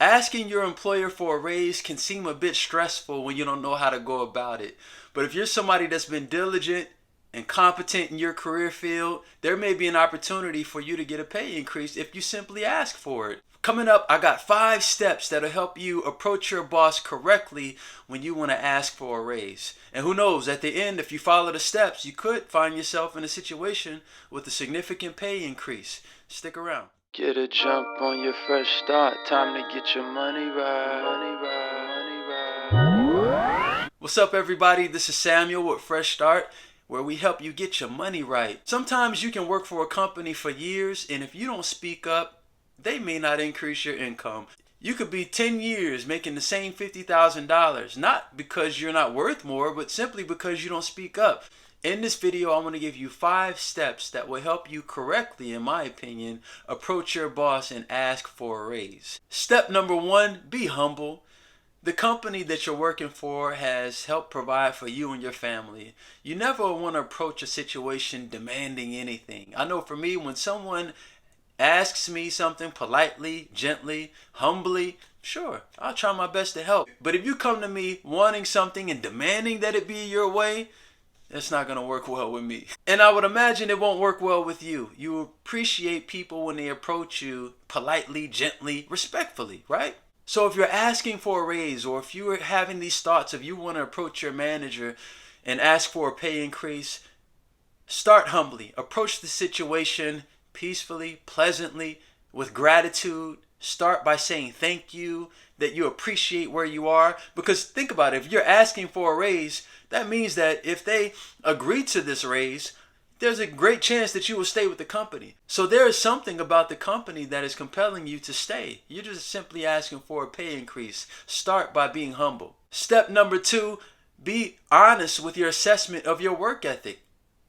Asking your employer for a raise can seem a bit stressful when you don't know how to go about it. But if you're somebody that's been diligent and competent in your career field, there may be an opportunity for you to get a pay increase if you simply ask for it. Coming up, I got 5 steps that'll help you approach your boss correctly when you want to ask for a raise. And who knows, at the end, if you follow the steps, you could find yourself in a situation with a significant pay increase. Stick around. Get a jump on your fresh start. Time to get your money right. What's up, everybody? This is Samuel with Fresh Start, where we help you get your money right. Sometimes you can work for a company for years, and if you don't speak up, they may not increase your income. You could be 10 years making the same $50,000, not because you're not worth more, but simply because you don't speak up. In this video, I want to give you 5 steps that will help you correctly, in my opinion, approach your boss and ask for a raise. Step number 1, be humble. The company that you're working for has helped provide for you and your family. You never want to approach a situation demanding anything. I know for me, when someone asks me something politely, gently, humbly, sure, I'll try my best to help. But if you come to me wanting something and demanding that it be your way, it's not going to work well with me. And I would imagine it won't work well with you. You appreciate people when they approach you politely, gently, respectfully, right? So if you're asking for a raise, or if you're having these thoughts of you want to approach your manager and ask for a pay increase, start humbly. Approach the situation peacefully, pleasantly, with gratitude. Start by saying thank you, that you appreciate where you are. Because think about it, if you're asking for a raise, that means that if they agree to this raise, there's a great chance that you will stay with the company. So there is something about the company that is compelling you to stay. You're just simply asking for a pay increase. Start by being humble. Step number 2, be honest with your assessment of your work ethic.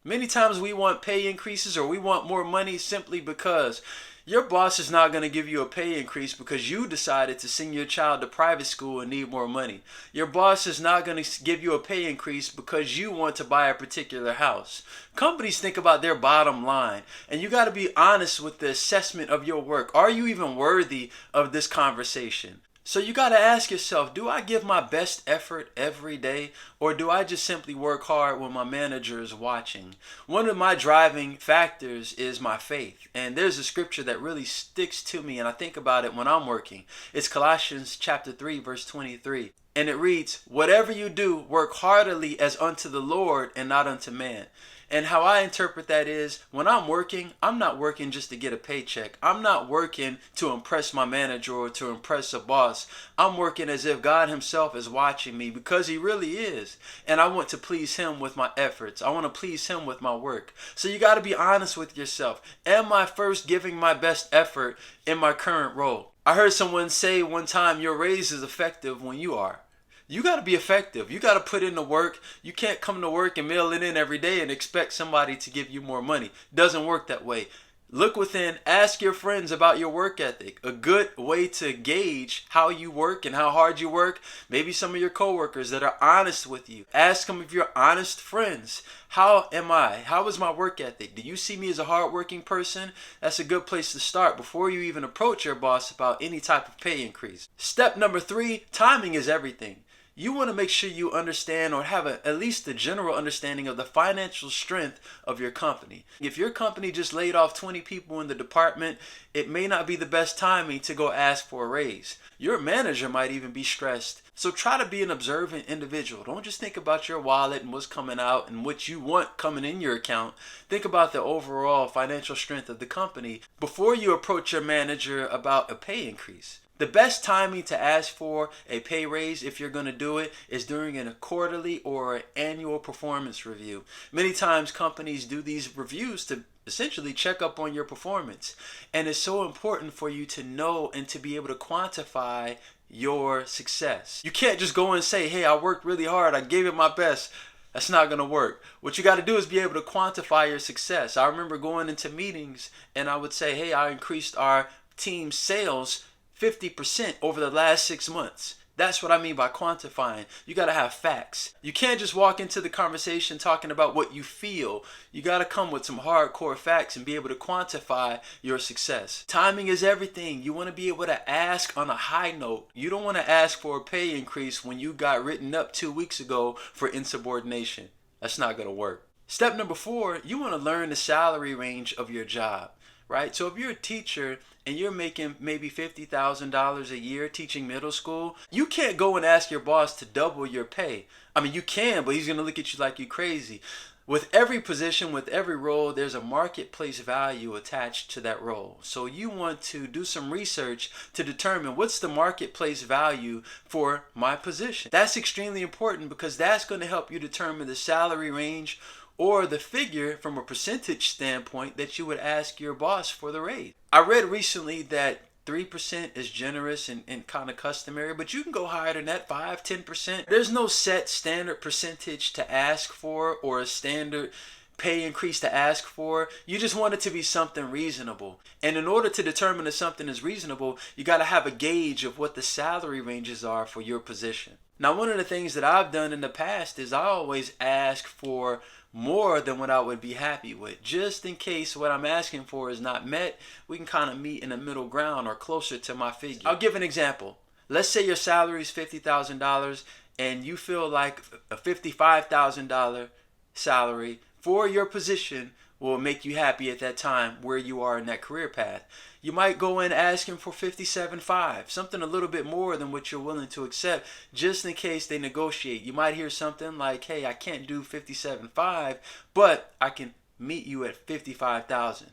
Many times we want pay increases or we want more money simply because your boss is not going to give you a pay increase because you decided to send your child to private school and need more money. Your boss is not going to give you a pay increase because you want to buy a particular house. Companies think about their bottom line, and you got to be honest with the assessment of your work. Are you even worthy of this conversation? So you got to ask yourself, do I give my best effort every day, or do I just simply work hard when my manager is watching? One of my driving factors is my faith. And there's a scripture that really sticks to me, and I think about it when I'm working. It's Colossians chapter 3, verse 23. And it reads, "Whatever you do, work heartily as unto the Lord and not unto man." And how I interpret that is, when I'm working, I'm not working just to get a paycheck. I'm not working to impress my manager or to impress a boss. I'm working as if God himself is watching me, because he really is. And I want to please him with my efforts. I want to please him with my work. So you got to be honest with yourself. Am I first giving my best effort in my current role? I heard someone say one time, your raise is effective when you are. You got to be effective. You got to put in the work. You can't come to work and mail it in every day and expect somebody to give you more money. Doesn't work that way. Look within. Ask your friends about your work ethic. A good way to gauge how you work and how hard you work. Maybe some of your coworkers that are honest with you. Ask them if you're honest friends. How am I? How is my work ethic? Do you see me as a hardworking person? That's a good place to start before you even approach your boss about any type of pay increase. Step number 3, timing is everything. You want to make sure you understand or have at least a general understanding of the financial strength of your company. If your company just laid off 20 people in the department, it may not be the best timing to go ask for a raise. Your manager might even be stressed. So try to be an observant individual. Don't just think about your wallet and what's coming out and what you want coming in your account. Think about the overall financial strength of the company before you approach your manager about a pay increase. The best timing to ask for a pay raise, if you're going to do it, is during a quarterly or annual performance review. Many times companies do these reviews to essentially check up on your performance. And it's so important for you to know and to be able to quantify your success. You can't just go and say, hey, I worked really hard, I gave it my best. That's not going to work. What you got to do is be able to quantify your success. I remember going into meetings and I would say, hey, I increased our team's sales 50% over the last 6 months. That's what I mean by quantifying. You got to have facts. You can't just walk into the conversation talking about what you feel. You got to come with some hardcore facts and be able to quantify your success. Timing is everything. You want to be able to ask on a high note. You don't want to ask for a pay increase when you got written up 2 weeks ago for insubordination. That's not going to work. Step number 4, you want to learn the salary range of your job, right? So if you're a teacher and you're making maybe $50,000 a year teaching middle school, you can't go and ask your boss to double your pay. I mean, you can, but he's going to look at you like you're crazy. With every position, with every role, there's a marketplace value attached to that role. So you want to do some research to determine what's the marketplace value for my position. That's extremely important because that's going to help you determine the salary range or the figure from a percentage standpoint that you would ask your boss for the raise. I read recently that 3% is generous and kind of customary, but you can go higher than that, 5, 10%. There's no set standard percentage to ask for or a standard pay increase to ask for. You just want it to be something reasonable. And in order to determine if something is reasonable, you got to have a gauge of what the salary ranges are for your position. Now, one of the things that I've done in the past is I always ask for more than what I would be happy with. Just in case what I'm asking for is not met, we can kind of meet in the middle ground or closer to my figure. I'll give an example. Let's say your salary is $50,000 and you feel like a $55,000 salary for your position will make you happy at that time where you are in that career path. You might go in asking for $57,500, something a little bit more than what you're willing to accept, just in case they negotiate. You might hear something like, hey, I can't do $57,500, but I can meet you at $55,000.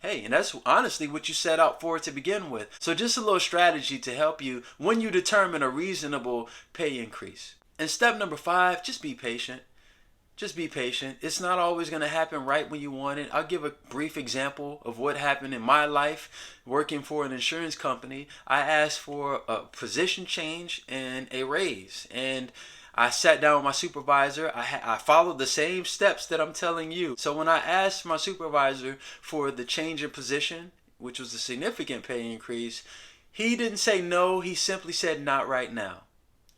Hey, and that's honestly what you set out for to begin with. So just a little strategy to help you when you determine a reasonable pay increase. And step number 5, just be patient. Just be patient. It's not always going to happen right when you want it. I'll give a brief example of what happened in my life working for an insurance company. I asked for a position change and a raise. And I sat down with my supervisor. I followed the same steps that I'm telling you. So when I asked my supervisor for the change in position, which was a significant pay increase, he didn't say no. He simply said not right now.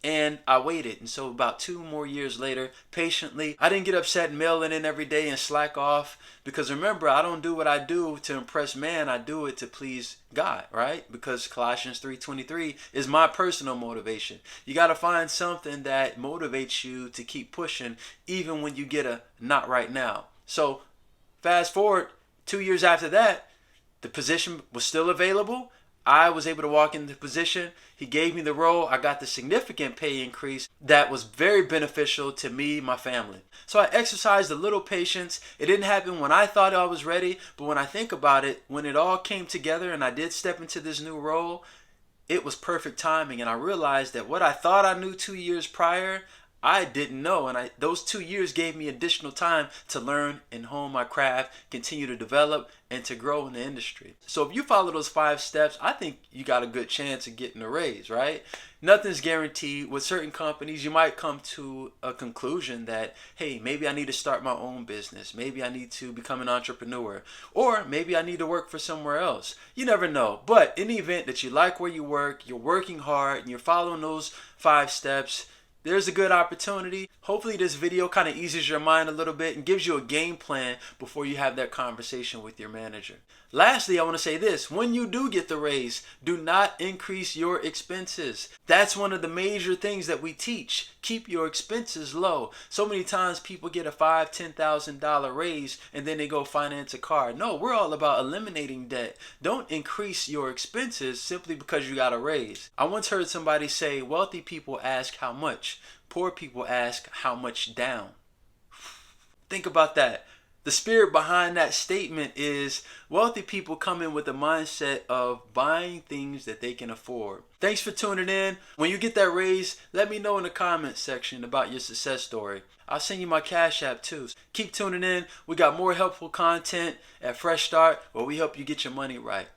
And I waited. And so about 2 more years later, patiently, I didn't get upset and mail it in every day and slack off. Because remember, I don't do what I do to impress man. I do it to please God, right? Because Colossians 3:23 is my personal motivation. You got to find something that motivates you to keep pushing even when you get a not right now. So fast forward 2 years after that, the position was still available. I was able to walk into the position. He gave me the role. I got the significant pay increase that was very beneficial to me, my family. So I exercised a little patience. It didn't happen when I thought I was ready, but when I think about it, when it all came together and I did step into this new role, it was perfect timing. And I realized that what I thought I knew 2 years prior, I didn't know, and those 2 years gave me additional time to learn and hone my craft, continue to develop, and to grow in the industry. So if you follow those 5 steps, I think you got a good chance of getting a raise, right? Nothing's guaranteed. With certain companies, you might come to a conclusion that, hey, maybe I need to start my own business. Maybe I need to become an entrepreneur. Or maybe I need to work for somewhere else. You never know. But in the event that you like where you work, you're working hard, and you're following those 5 steps, there's a good opportunity. Hopefully this video kind of eases your mind a little bit and gives you a game plan before you have that conversation with your manager. Lastly, I want to say this. When you do get the raise, do not increase your expenses. That's one of the major things that we teach. Keep your expenses low. So many times people get a $5,000, $10,000 raise and then they go finance a car. No, we're all about eliminating debt. Don't increase your expenses simply because you got a raise. I once heard somebody say, wealthy people ask how much. Poor people ask how much down. Think about that. The spirit behind that statement is wealthy people come in with a mindset of buying things that they can afford. Thanks for tuning in. When you get that raise, let me know in the comments section about your success story. I'll send you my Cash App too. Keep tuning in. We got more helpful content at Fresh Start where we help you get your money right.